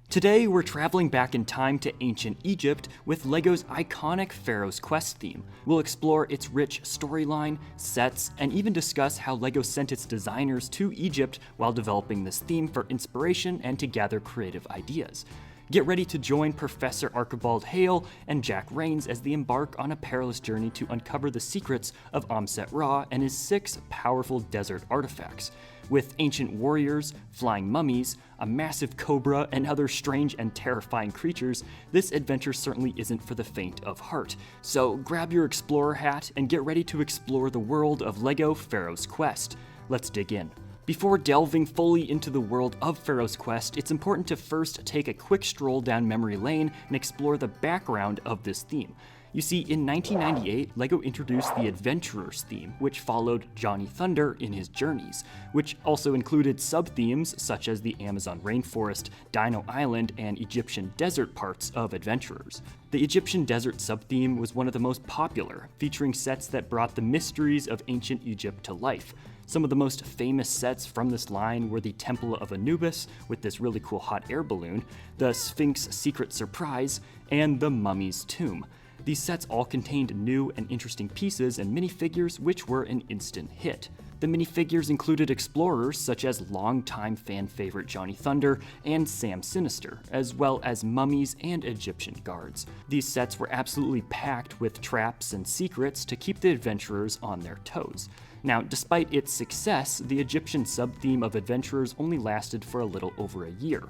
Today, we're traveling back in time to ancient Egypt with LEGO's iconic Pharaoh's Quest theme. We'll explore its rich storyline, sets, and even discuss how LEGO sent its designers to Egypt while developing this theme for inspiration and to gather creative ideas. Get ready to join Professor Archibald Hale and Jack Rains as they embark on a perilous journey to uncover the secrets of Amset-Ra and his 6 powerful desert artifacts. With ancient warriors, flying mummies, a massive cobra, and other strange and terrifying creatures, this adventure certainly isn't for the faint of heart. So grab your explorer hat and get ready to explore the world of LEGO Pharaoh's Quest. Let's dig in. Before delving fully into the world of Pharaoh's Quest, it's important to first take a quick stroll down memory lane and explore the background of this theme. You see, in 1998, LEGO introduced the Adventurers theme, which followed Johnny Thunder in his journeys, which also included sub-themes such as the Amazon rainforest, Dino Island, and Egyptian desert parts of Adventurers. The Egyptian desert sub-theme was one of the most popular, featuring sets that brought the mysteries of ancient Egypt to life. Some of the most famous sets from this line were the Temple of Anubis, with this really cool hot air balloon, the Sphinx Secret Surprise, and the Mummy's Tomb. These sets all contained new and interesting pieces and minifigures which were an instant hit. The minifigures included explorers such as longtime fan favorite Johnny Thunder and Sam Sinister, as well as mummies and Egyptian guards. These sets were absolutely packed with traps and secrets to keep the adventurers on their toes. Now, despite its success, the Egyptian sub-theme of Adventurers only lasted for a little over a year.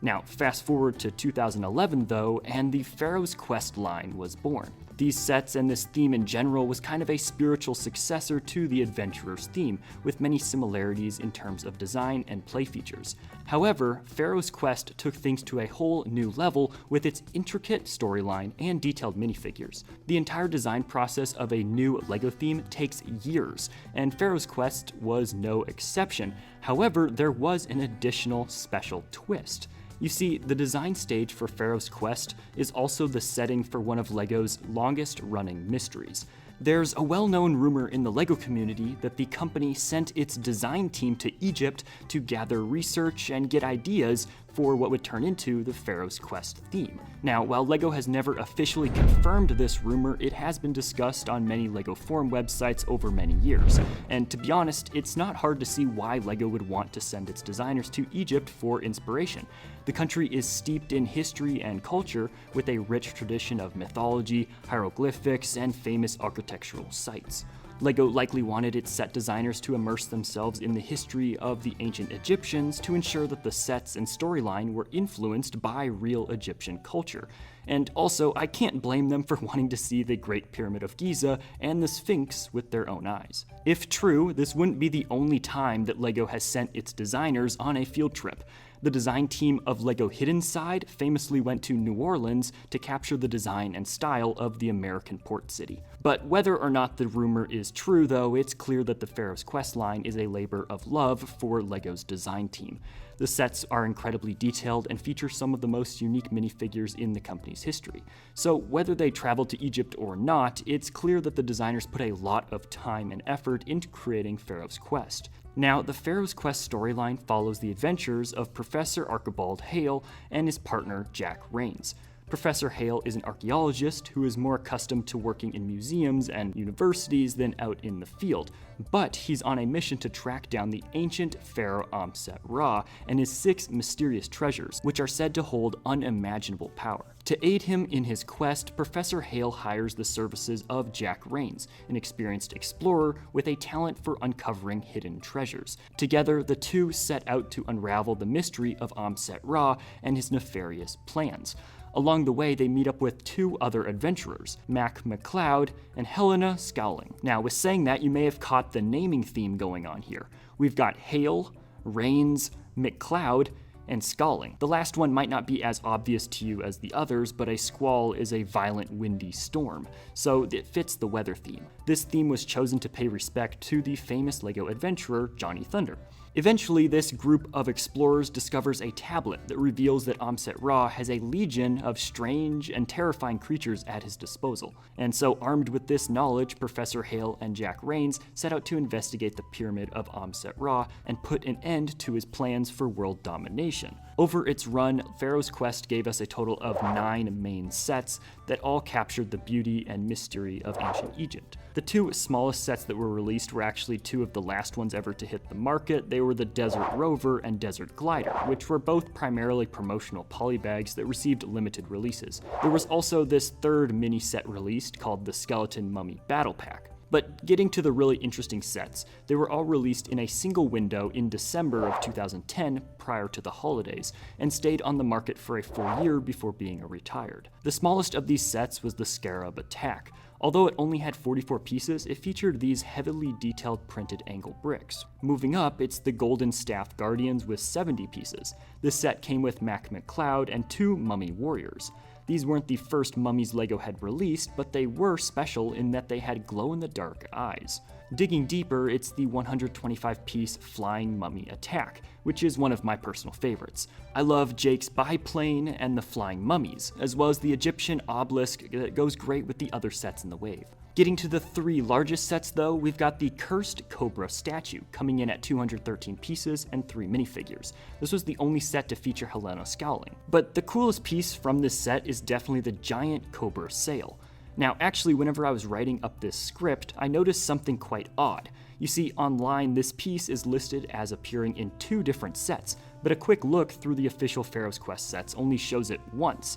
Now, fast forward to 2011 though, and the Pharaoh's Quest line was born. These sets and this theme in general was kind of a spiritual successor to the Adventurers theme, with many similarities in terms of design and play features. However, Pharaoh's Quest took things to a whole new level with its intricate storyline and detailed minifigures. The entire design process of a new LEGO theme takes years, and Pharaoh's Quest was no exception. However, there was an additional special twist. You see, the design stage for Pharaoh's Quest is also the setting for one of LEGO's longest-running mysteries. There's a well-known rumor in the LEGO community that the company sent its design team to Egypt to gather research and get ideas for what would turn into the Pharaoh's Quest theme. Now, while LEGO has never officially confirmed this rumor, it has been discussed on many LEGO forum websites over many years. And to be honest, it's not hard to see why LEGO would want to send its designers to Egypt for inspiration. The country is steeped in history and culture, with a rich tradition of mythology, hieroglyphics, and famous architectural sites. LEGO likely wanted its set designers to immerse themselves in the history of the ancient Egyptians to ensure that the sets and storyline were influenced by real Egyptian culture. And also, I can't blame them for wanting to see the Great Pyramid of Giza and the Sphinx with their own eyes. If true, this wouldn't be the only time that LEGO has sent its designers on a field trip. The design team of LEGO Hidden Side famously went to New Orleans to capture the design and style of the American port city. But whether or not the rumor is true though, it's clear that the Pharaoh's Quest line is a labor of love for LEGO's design team. The sets are incredibly detailed and feature some of the most unique minifigures in the company's history. So whether they traveled to Egypt or not, it's clear that the designers put a lot of time and effort into creating Pharaoh's Quest. Now, the Pharaoh's Quest storyline follows the adventures of Professor Archibald Hale and his partner Jack Rains. Professor Hale is an archaeologist who is more accustomed to working in museums and universities than out in the field, but he's on a mission to track down the ancient Pharaoh Amset-Ra and his 6 mysterious treasures, which are said to hold unimaginable power. To aid him in his quest, Professor Hale hires the services of Jack Rains, an experienced explorer with a talent for uncovering hidden treasures. Together, the two set out to unravel the mystery of Amset-Ra and his nefarious plans. Along the way, they meet up with 2 other adventurers, Mac McCloud and Helena Scowling. Now, with saying that, you may have caught the naming theme going on here. We've got Hale, Rains, McCloud, and Scowling. The last one might not be as obvious to you as the others, but a squall is a violent windy storm, so it fits the weather theme. This theme was chosen to pay respect to the famous LEGO adventurer Johnny Thunder. Eventually, this group of explorers discovers a tablet that reveals that Amset-Ra has a legion of strange and terrifying creatures at his disposal. And so, armed with this knowledge, Professor Hale and Jack Rains set out to investigate the pyramid of Amset-Ra and put an end to his plans for world domination. Over its run, Pharaoh's Quest gave us a total of 9 main sets that all captured the beauty and mystery of ancient Egypt. The 2 smallest sets that were released were actually 2 of the last ones ever to hit the market. They were the Desert Rover and Desert Glider, which were both primarily promotional polybags that received limited releases. There was also this 3rd mini set released called the Skeleton Mummy Battle Pack. But getting to the really interesting sets, they were all released in a single window in December of 2010 prior to the holidays, and stayed on the market for a full year before being retired. The smallest of these sets was the Scarab Attack. Although it only had 44 pieces, it featured these heavily detailed printed angle bricks. Moving up, it's the Golden Staff Guardians with 70 pieces. This set came with Mac McCloud and 2 Mummy Warriors. These weren't the first mummies LEGO had released, but they were special in that they had glow-in-the-dark eyes. Digging deeper, it's the 125-piece Flying Mummy Attack, which is one of my personal favorites. I love Jake's biplane and the flying mummies, as well as the Egyptian obelisk that goes great with the other sets in the wave. Getting to the 3 largest sets though, we've got the Cursed Cobra statue, coming in at 213 pieces and 3 minifigures. This was the only set to feature Helena scowling. But the coolest piece from this set is definitely the giant cobra sail. Now actually, whenever I was writing up this script, I noticed something quite odd. You see, online this piece is listed as appearing in 2 different sets, but a quick look through the official Pharaoh's Quest sets only shows it once.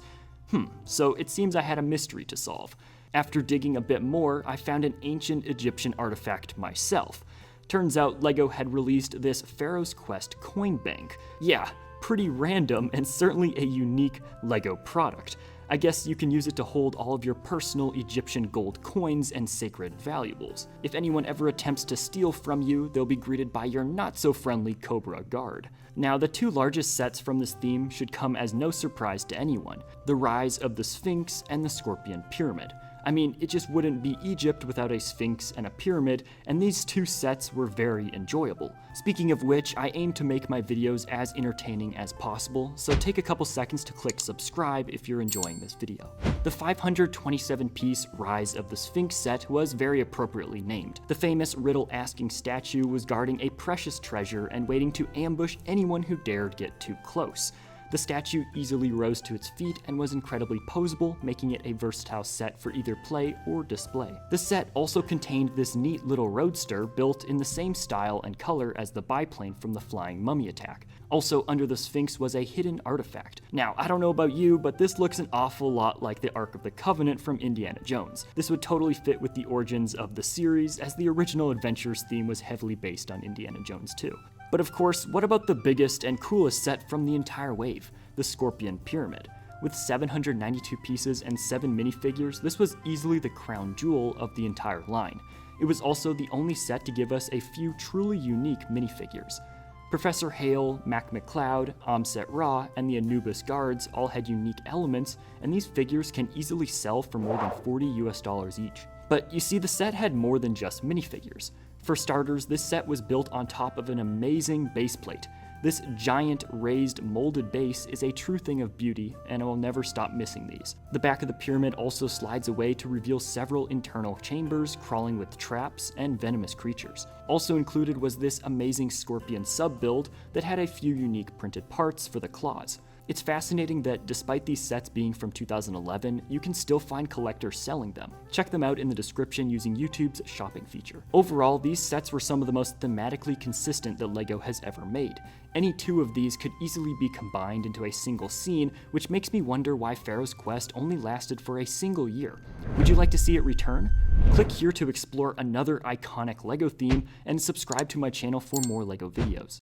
So it seems I had a mystery to solve. After digging a bit more, I found an ancient Egyptian artifact myself. Turns out LEGO had released this Pharaoh's Quest coin bank. Yeah, pretty random and certainly a unique LEGO product. I guess you can use it to hold all of your personal Egyptian gold coins and sacred valuables. If anyone ever attempts to steal from you, they'll be greeted by your not-so-friendly Cobra guard. Now, the 2 largest sets from this theme should come as no surprise to anyone: the Rise of the Sphinx and the Scorpion Pyramid. I mean, it just wouldn't be Egypt without a Sphinx and a pyramid, and these 2 sets were very enjoyable. Speaking of which, I aim to make my videos as entertaining as possible, so take a couple seconds to click subscribe if you're enjoying this video. The 527-piece Rise of the Sphinx set was very appropriately named. The famous riddle-asking statue was guarding a precious treasure and waiting to ambush anyone who dared get too close. The statue easily rose to its feet and was incredibly posable, making it a versatile set for either play or display. The set also contained this neat little roadster built in the same style and color as the biplane from the Flying Mummy Attack. Also under the Sphinx was a hidden artifact. Now, I don't know about you, but this looks an awful lot like the Ark of the Covenant from Indiana Jones. This would totally fit with the origins of the series, as the original Adventures theme was heavily based on Indiana Jones too. But of course, what about the biggest and coolest set from the entire wave, the Scorpion Pyramid? With 792 pieces and 7 minifigures, this was easily the crown jewel of the entire line. It was also the only set to give us a few truly unique minifigures. Professor Hale, Mac McCloud, Amset Ra, and the Anubis guards all had unique elements, and these figures can easily sell for more than $40 each. But you see, the set had more than just minifigures. For starters, this set was built on top of an amazing base plate. This giant raised molded base is a true thing of beauty, and I will never stop missing these. The back of the pyramid also slides away to reveal several internal chambers crawling with traps and venomous creatures. Also included was this amazing scorpion sub-build that had a few unique printed parts for the claws. It's fascinating that despite these sets being from 2011, you can still find collectors selling them. Check them out in the description using YouTube's shopping feature. Overall, these sets were some of the most thematically consistent that LEGO has ever made. Any 2 of these could easily be combined into a single scene, which makes me wonder why Pharaoh's Quest only lasted for a single year. Would you like to see it return? Click here to explore another iconic LEGO theme, and subscribe to my channel for more LEGO videos.